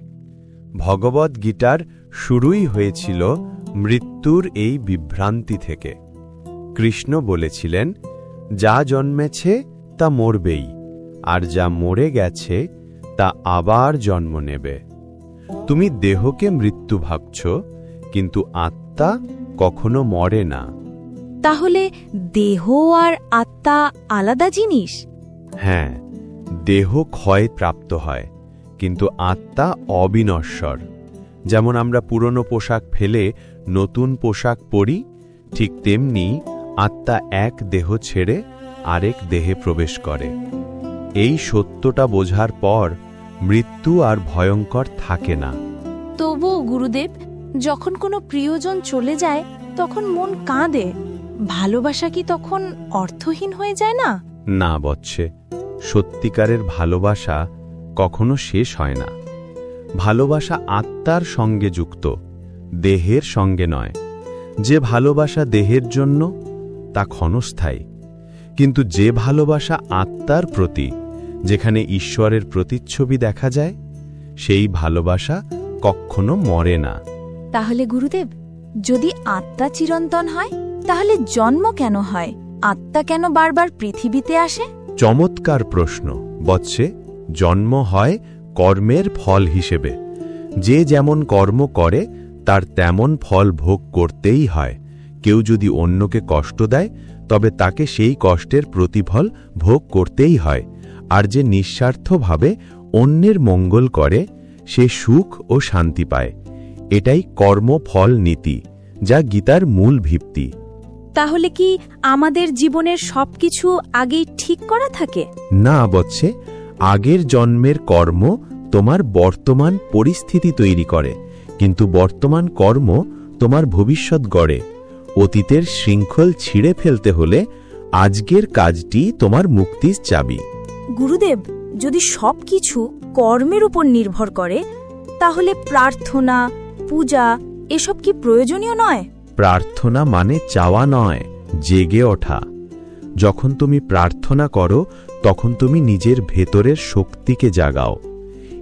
ভগবদ্ গীতার শুরুই হয়েছিল মৃত্যুর এই বিভ্রান্তি থেকে। কৃষ্ণ বলেছিলেন, যা জন্মেছে তা মরবেই, আর যা মরে গেছে তা আবার জন্ম নেবে। তুমি দেহকে মৃত্যু ভাবছ, কিন্তু আত্মা কখনো মরে না। তাহলে দেহ আর আত্মা আলাদা জিনিস? হ্যাঁ, দেহ ক্ষয় প্রাপ্ত হয়, কিন্তু আত্মা অবিনশ্বর। যেমন আমরা পুরনো পোশাক ফেলে নতুন পোশাক পরি, ঠিক তেমনি আত্মা এক দেহ ছেড়ে আরেক দেহে প্রবেশ করে। এই সত্যটা বোঝার পর মৃত্যু আর ভয়ঙ্কর থাকে না। তবুও গুরুদেব, যখন কোনো প্রিয়জন চলে যায় তখন মন কাঁদে। ভালোবাসা কি তখন অর্থহীন হয়ে যায় না? না বৎসে, সত্যিকারের ভালোবাসা কখনো শেষ হয় না। ভালোবাসা আত্মার সঙ্গে যুক্ত, দেহের সঙ্গে নয়। যে ভালোবাসা দেহের জন্য তা ক্ষণস্থায়ী, কিন্তু যে ভালোবাসা আত্মার প্রতি, যেখানে ঈশ্বরের প্রতিচ্ছবি দেখা যায়, সেই ভালোবাসা কখনো মরে না। তাহলে গুরুদেব, যদি আত্মা চিরন্তন হয় তাহলে জন্ম কেন হয়? আত্মা কেন বারবার পৃথিবীতে আসে? চমৎকার প্রশ্ন বৎসে। জন্ম হয় কর্মের ফল হিসেবে। যে যেমন কর্ম করে তার তেমন ফল ভোগ করতেই হয়। কেউ যদি অন্যকে কষ্ট দেয় তবে তাকে সেই কষ্টের প্রতিফল ভোগ করতেই হয়। আর যে নিঃস্বার্থভাবে অন্যের মঙ্গল করে সে সুখ ও শান্তি পায়। এটাই কর্মফল নীতি, যা গীতার মূল ভিত্তি। তাহলে কি আমাদের জীবনের সবকিছু আগেই ঠিক করা থাকে? না বৎসে, আগের জন্মের কর্ম তোমার বর্তমান পরিস্থিতি তৈরি করে, কিন্তু বর্তমান কর্ম তোমার ভবিষ্যৎ গড়ে। অতীতের শৃঙ্খল ছিঁড়ে ফেলতে হলে আজকের কাজটি তোমার মুক্তির চাবি। গুরুদেব, যদি সবকিছু কর্মের উপর নির্ভর করে তাহলে প্রার্থনা, পূজা এসব কি প্রয়োজনীয় নয়? প্রার্থনা মানে চাওয়া নয়, জেগে ওঠা। যখন তুমি প্রার্থনা করো তখন তুমি নিজের ভেতরের শক্তিকে জাগাও।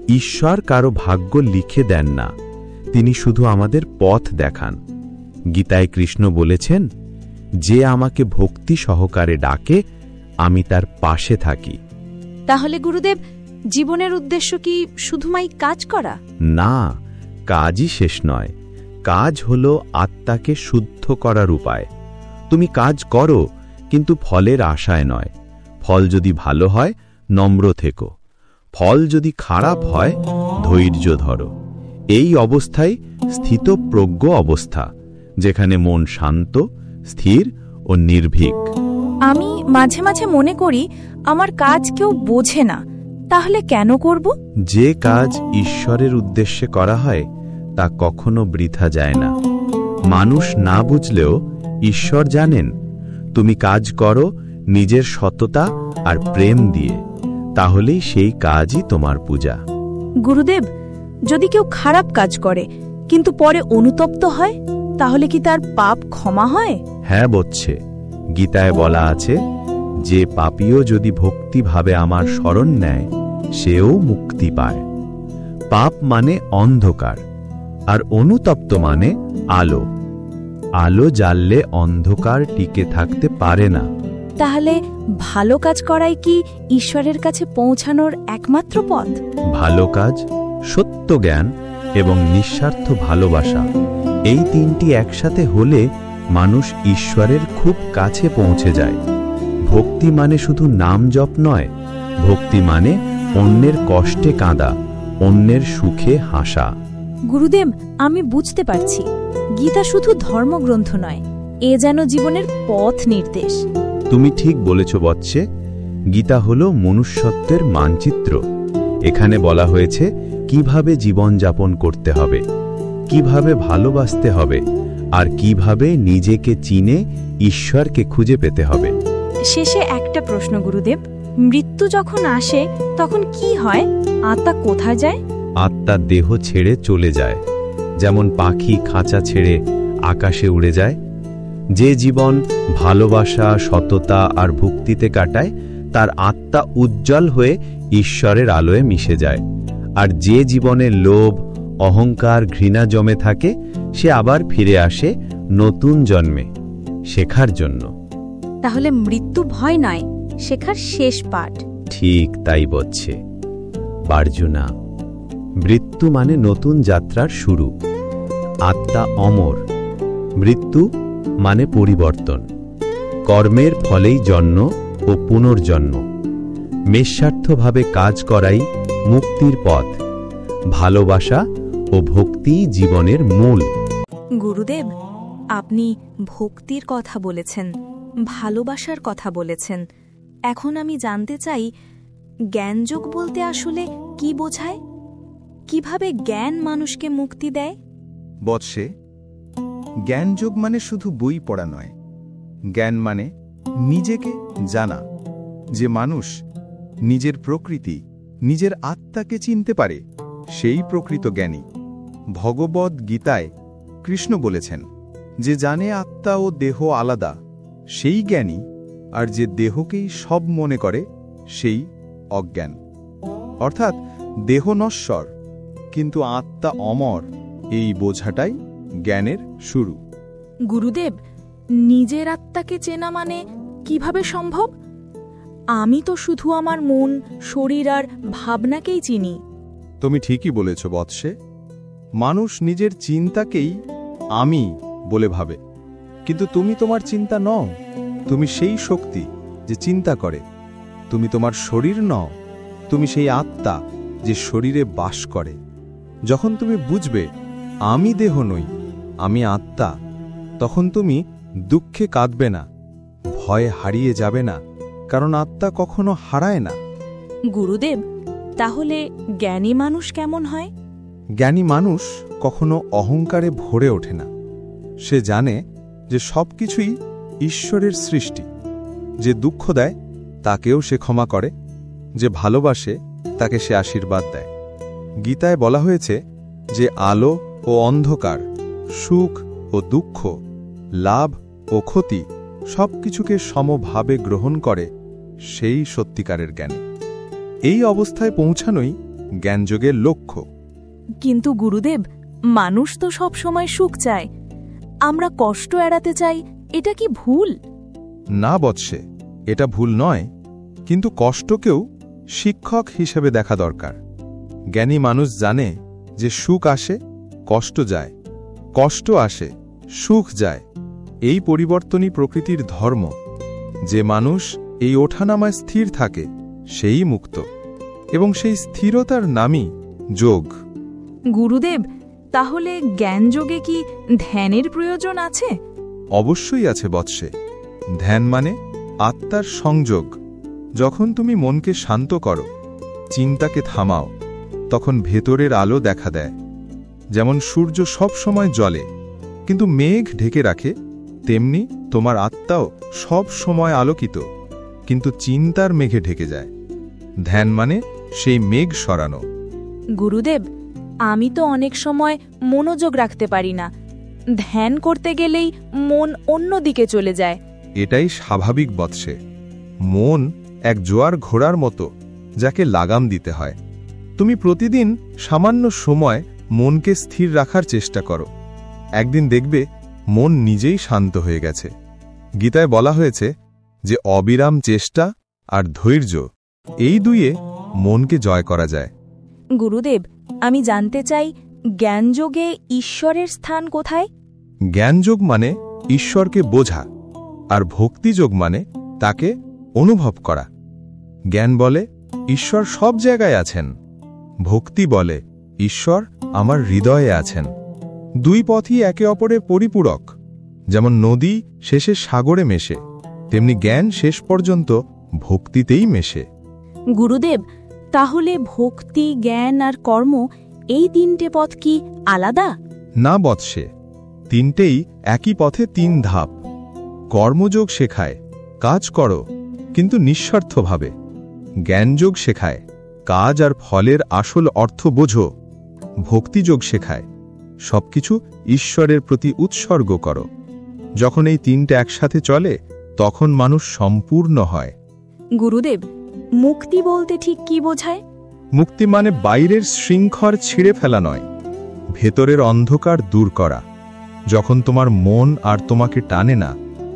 ঈশ্বর কারো ভাগ্য লিখে দেন না, তিনি শুধু আমাদের পথ দেখান। গীতায় কৃষ্ণ বলেছেন, যে আমাকে ভক্তি সহকারে ডাকে আমি তার পাশে থাকি। তাহলে গুরুদেব, জীবনের উদ্দেশ্য কি শুধুমাই কাজ করা? না, কাজই শেষ নয়। কাজ হলো আত্মাকে শুদ্ধ করার উপায়। তুমি কাজ করো, কিন্তু ফলের আশায় নয়। ফল যদি ভালো হয় নম্র থেকো, ফল যদি খারাপ হয় ধৈর্য ধরো। এই অবস্থায় স্থিতপ্রজ্ঞ অবস্থা, যেখানে মন শান্ত, স্থির ও নির্ভীক। আমি মাঝে মাঝে মনে করি আমার কাজ কেউ বোঝে না, তাহলে কেন করব? যে কাজ ঈশ্বরের উদ্দেশ্যে করা হয় তা কখনো বৃথা যায় না। মানুষ না বুঝলেও ঈশ্বর জানেন। তুমি কাজ করো নিজের সততা আর প্রেম দিয়ে, তাহলেই সেই কাজই তোমার পূজা। গুরুদেব, যদি কেউ খারাপ কাজ করে কিন্তু পরে অনুতপ্ত হয়, তাহলে কি তার পাপ ক্ষমা হয়? হ্যাঁ বৎসে, গীতায় বলা আছে, যে পাপীও যদি ভক্তিভাবে আমার শরণ নেয় সেও মুক্তি পায়। পাপ মানে অন্ধকার, আর অনুতপ্ত মানে আলো। আলো জ্বাললে অন্ধকার টিকে থাকতে পারে না। তাহলে ভালো কাজ করাই কি ঈশ্বরের কাছে পৌঁছানোর একমাত্র পথ? ভালো কাজ, সত্য জ্ঞান এবং নিঃস্বার্থ ভালোবাসা, এই তিনটি একসাথে হলে মানুষ ঈশ্বরের খুব কাছে পৌঁছে যায়। ভক্তি মানে শুধু নাম জপ নয়, ভক্তি মানে অন্যের কষ্টে কাঁদা, অন্যের সুখে হাসা। গুরুদেব, আমি বুঝতে পারছি গীতা শুধু ধর্মগ্রন্থ নয়, এ যেন জীবনের পথ নির্দেশ। তুমি ঠিক বলেছ বৎসে, গীতা হল মনুষ্যত্বের মানচিত্র। এখানে বলা হয়েছে কিভাবে জীবনযাপন করতে হবে, কিভাবে ভালোবাসতে হবে, আর কিভাবে নিজেকে চিনে ঈশ্বরকে খুঁজে পেতে হবে। শেষে একটা প্রশ্ন গুরুদেব, মৃত্যু যখন আসে তখন কি হয়? আত্মা কোথায় যায়? আত্মা দেহ ছেড়ে চলে যায়, যেমন পাখি খাঁচা ছেড়ে আকাশে উড়ে যায়। যে জীবন ভালোবাসা, সততা আর ভক্তিতে কাটায় তার আত্মা উজ্জ্বল হয়ে ঈশ্বরের আলোয় মিশে যায়। আর যে জীবনে লোভ, অহংকার, ঘৃণা জমে থাকে সে আবার ফিরে আসে নতুন জন্মে, শেখার জন্য। তাহলে মৃত্যু ভয় নয়, শেখার শেষ পাঠ। ঠিক তাই বলছে। বার্জুনা। মৃত্যু মানে নতুন যাত্রার শুরু। আত্মা অমর, মৃত্যু মানে পরিবর্তন। কর্মের ফলেই জন্ম ও পুনর্জন্ম। নিঃস্বার্থভাবে কাজ করাই মুক্তির পথ। ভালোবাসা ও ভক্তি জীবনের মূল। গুরুদেব, আপনি ভক্তির কথা বলেছেন, ভালোবাসার কথা বলেছেন। এখন আমি জানতে চাই, জ্ঞানযোগ বলতে আসলে কি বোঝায়? কিভাবে জ্ঞান মানুষকে মুক্তি দেয়? বৎসে, জ্ঞানযোগ মানে শুধু বই পড়া নয়। জ্ঞান মানে নিজেকে জানা, যে মানুষ নিজের প্রকৃতি, নিজের আত্মাকে চিনতে পারে, সেই প্রকৃত জ্ঞানী। ভগবদ্ গীতায় কৃষ্ণ বলেছেন, যে জানে আত্মা ও দেহ আলাদা, সেই জ্ঞানী, আর যে দেহকেই সব মনে করে, সেই অজ্ঞান। অর্থাৎ দেহ নশ্বর, কিন্তু আত্মা অমর, এই বোঝাটাই জ্ঞানের শুরু। গুরুদেব, নিজের আত্মাকে চেনা মানে কিভাবে সম্ভব? আমি তো শুধু আমার মন, শরীর আর ভাবনাকেই চিনি। তুমি ঠিকই বলেছ বৎসে। মানুষ নিজের চিন্তাকেই আমি বলে ভাবে, কিন্তু তুমি তোমার চিন্তা নও। তুমি সেই শক্তি যে চিন্তা করে। তুমি তোমার শরীর নও, তুমি সেই আত্মা যে শরীরে বাস করে। যখন তুমি বুঝবে আমি দেহ নই, আমি আত্মা, তখন তুমি দুঃখে কাঁদবে না, ভয়ে হারিয়ে যাবে না, কারণ আত্মা কখনো হারায় না। গুরুদেব, তাহলে জ্ঞানী মানুষ কেমন হয়? জ্ঞানী মানুষ কখনো অহংকারে ভরে ওঠে না। সে জানে যে সবকিছুই ঈশ্বরের সৃষ্টি। যে দুঃখ দেয় তাকেও সে ক্ষমা করে, যে ভালোবাসে তাকে সে আশীর্বাদ দেয়। গীতায় বলা হয়েছে যে আলো ও অন্ধকার, সুখ ও দুঃখ, লাভ ও ক্ষতি সবকিছুকে সমভাবে গ্রহণ করে, সেই সত্যিকারের জ্ঞানী। এই অবস্থায় পৌঁছানোই জ্ঞানযোগের লক্ষ্য। কিন্তু গুরুদেব, মানুষ তো সব সময় সুখ চায়। আমরা কষ্ট এড়াতে চাই, এটা কি ভুল? না বৎসে, এটা ভুল নয়, কিন্তু কষ্টকেও শিক্ষক হিসেবে দেখা দরকার। জ্ঞানী মানুষ জানে যে সুখ আসে, কষ্ট যায়, কষ্ট আসে, সুখ যায়। এই পরিবর্তনই প্রকৃতির ধর্ম। যে মানুষ এই ওঠানামায় স্থির থাকে, সেই মুক্ত, এবং সেই স্থিরতার নামই যোগ। গুরুদেব, তাহলে জ্ঞানযোগে কি ধ্যানের প্রয়োজন আছে? অবশ্যই আছে বৎসে। ধ্যান মানে আত্মার সংযোগ। যখন তুমি মনকে শান্ত করো, চিন্তাকে থামাও, তখন ভেতরের আলো দেখা দেয়। যেমন সূর্য সব সময় জ্বলে, কিন্তু মেঘ ঢেকে রাখে, তেমনি তোমার আত্মাও সব সময় আলোকিত, কিন্তু চিন্তার মেঘে ঢেকে যায়। ধ্যান মানে সেই মেঘ সরানো। গুরুদেব, আমি তো অনেক সময় মনোযোগ রাখতে পারি না। ধ্যান করতে গেলেই মন অন্যদিকে চলে যায়। এটাই স্বাভাবিক বৎসে। মন এক জোয়ার ঘোড়ার মতো, যাকে লাগাম দিতে হয়। তুমি প্রতিদিন সামান্য সময় মনকে স্থির রাখার চেষ্টা করো। একদিন দেখবে মন নিজেই শান্ত হয়ে গেছে। গীতায় বলা হয়েছে যে অবিরাম চেষ্টা আর ধৈর্য, এই দুইয়ে মনকে জয় করা যায়। গুরুদেব, আমি জানতে চাই, জ্ঞানযোগে ঈশ্বরের স্থান কোথায়? জ্ঞানযোগ মানে ঈশ্বরকে বোঝা, আর ভক্তিযোগ মানে তাকে অনুভব করা। জ্ঞান বলে ঈশ্বর সব জায়গায় আছেন, ভক্তি বলে ঈশ্বর আমার হৃদয়ে আছেন। দুই পথই একে অপরের পরিপূরক। যেমন নদী শেষে সাগরে মেশে, তেমনি জ্ঞান শেষ পর্যন্ত ভক্তিতেই মেশে। গুরুদেব, তাহলে ভক্তি, জ্ঞান আর কর্ম, এই তিনটে পথ কি আলাদা? না বৎসে, তিনটেই একই পথে তিন ধাপ। কর্মযোগ শেখায় কাজ করো, কিন্তু নিঃস্বার্থভাবে। জ্ঞানযোগ শেখায় কাজ আর ফলের আসল অর্থ বোঝো। ভক্তিযোগ শেখায় সবকিছু ঈশ্বরের প্রতি উৎসর্গ করো। যখন এই তিনটে একসাথে চলে, তখন মানুষ সম্পূর্ণ হয়। গুরুদেব, মুক্তি বলতে ঠিক কি বোঝায়? মুক্তি মানে বাইরের শৃঙ্খল ছিঁড়ে ফেলা নয়, ভেতরের অন্ধকার দূর করা। যখন তোমার মন আর তোমাকে টানে না,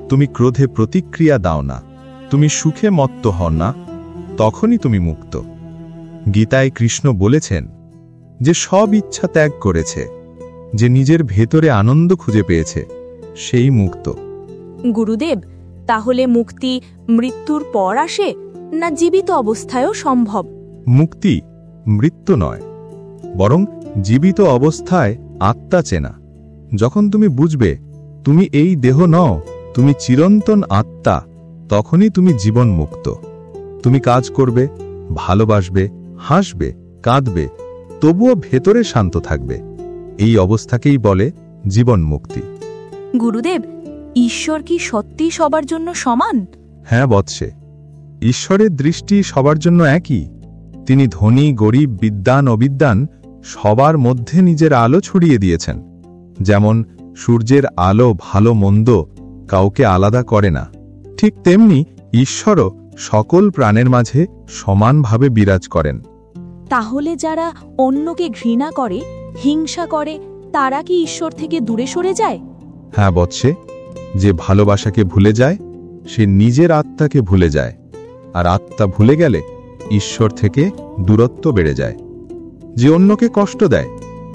তুমি ক্রোধে প্রতিক্রিয়া দাও না, তুমি সুখে মত্ত হও না, তখনই তুমি মুক্ত। গীতায় কৃষ্ণ বলেছেন যে সব ইচ্ছা ত্যাগ করেছে, যে নিজের ভেতরে আনন্দ খুঁজে পেয়েছে, সেই মুক্ত। গুরুদেব, তাহলে মুক্তি মৃত্যুর পর আসে না জীবিত অবস্থায়ও সম্ভব? মুক্তি মৃত্যু নয়, বরং জীবিত অবস্থায় আত্মা চেনা। যখন তুমি বুঝবে তুমি এই দেহ নও, তুমি চিরন্তন আত্মা, তখনই তুমি জীবন মুক্ত। তুমি কাজ করবে, ভালোবাসবে, হাসবে, কাঁদবে, তবুও ভেতরে শান্ত থাকবে। এই অবস্থাকেই বলে জীবন মুক্তি। গুরুদেব, ঈশ্বর কি সত্যি সবার জন্য সমান? হ্যাঁ বৎসে, ঈশ্বরের দৃষ্টি সবার জন্য একই। তিনি ধনী, গরিব, বিদ্বান, অবিদ্বান সবার মধ্যে নিজের আলো ছড়িয়ে দিয়েছেন। যেমন সূর্যের আলো ভালো মন্দ কাউকে আলাদা করে না, ঠিক তেমনি ঈশ্বরও সকল প্রাণের মাঝে সমানভাবে বিরাজ করেন। তাহলে যারা অন্যকে ঘৃণা করে, হিংসা করে, তারা কি ঈশ্বর থেকে দূরে সরে যায়? হ্যাঁ বৎসে, যে ভালোবাসাকে ভুলে যায় সে নিজের আত্মাকে ভুলে যায়, আর আত্মা ভুলে গেলে ঈশ্বর থেকে দূরত্ব বেড়ে যায়। যে অন্যকে কষ্ট দেয়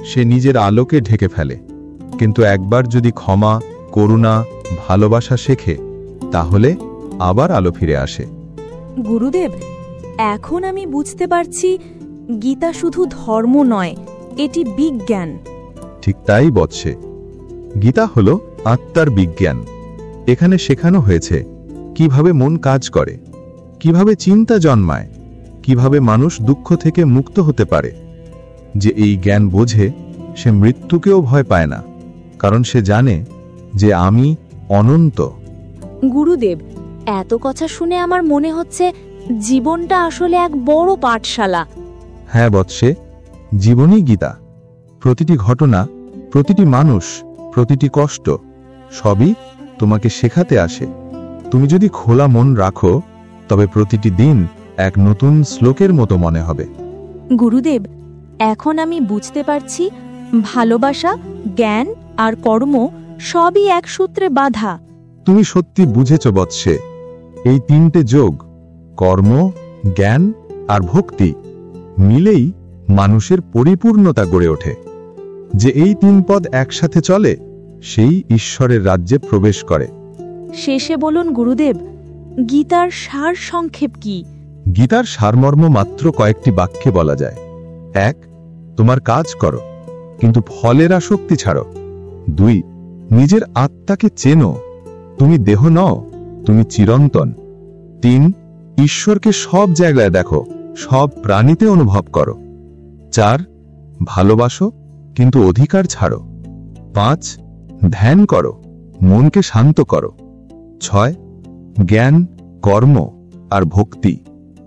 সে নিজের আলোকে ঢেকে ফেলে, কিন্তু একবার যদি ক্ষমা, করুণা, ভালোবাসা শেখে তাহলে আবার আলো ফিরে আসে। গুরুদেব, এখন আমি বুঝতে পারছি গীতা শুধু ধর্ম নয়, এটি বিজ্ঞান। ঠিক তাই বৎসে, গীতা হল আত্মার বিজ্ঞান। এখানে শেখানো হয়েছে কিভাবে মন কাজ করে, কিভাবে চিন্তা জন্মায়, কিভাবে মানুষ দুঃখ থেকে মুক্ত হতে পারে। যে এই জ্ঞান বোঝে সে মৃত্যুকেও ভয় পায় না, কারণ সে জানে যে আমি অনন্ত। গুরুদেব, এত কথা শুনে আমার মনে হচ্ছে জীবনটা আসলে এক বড় পাঠশালা। হ্যাঁ বৎসে, জীবনই গীতা। প্রতিটি ঘটনা, প্রতিটি মানুষ, প্রতিটি কষ্ট সবই তোমাকে শেখাতে আসে। তুমি যদি খোলা মন রাখো তবে প্রতিটি দিন এক নতুন শ্লোকের মতো মনে হবে। গুরুদেব, এখন আমি বুঝতে পারছি ভালোবাসা, জ্ঞান আর কর্ম সবই এক সূত্রে বাঁধা। তুমি সত্যি বুঝেছ বৎসে, এই তিনটে যোগ, কর্ম, জ্ঞান আর ভক্তি মিলেই মানুষের পরিপূর্ণতা গড়ে ওঠে। যে এই তিন পদ একসাথে চলে সেই ঈশ্বরের রাজ্যে প্রবেশ করে। শেষে বলুন গুরুদেব, গীতার সার সংক্ষেপ কি? গীতার সারমর্ম মাত্র কয়েকটি বাক্যে বলা যায়। 1. তোমার কাজ করো, কিন্তু ফলের আসক্তি ছাড়ো। 2. নিজের আত্মাকে চেনো, তুমি দেহ নও, তুমি চিরন্তন। 3. ঈশ্বরকে সব জায়গায় দেখো, সব প্রাণীতে অনুভব করো। 4. ভালোবাসো, কিন্তু অধিকার ছাড়ো। 5. ধ্যান করো, মনকে শান্ত করো। 6. জ্ঞান, কর্ম আর ভক্তি,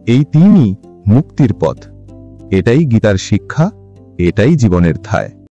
এই তিনই মুক্তির পথ। এটাই গীতার শিক্ষা, এটাই জীবনের ধায়।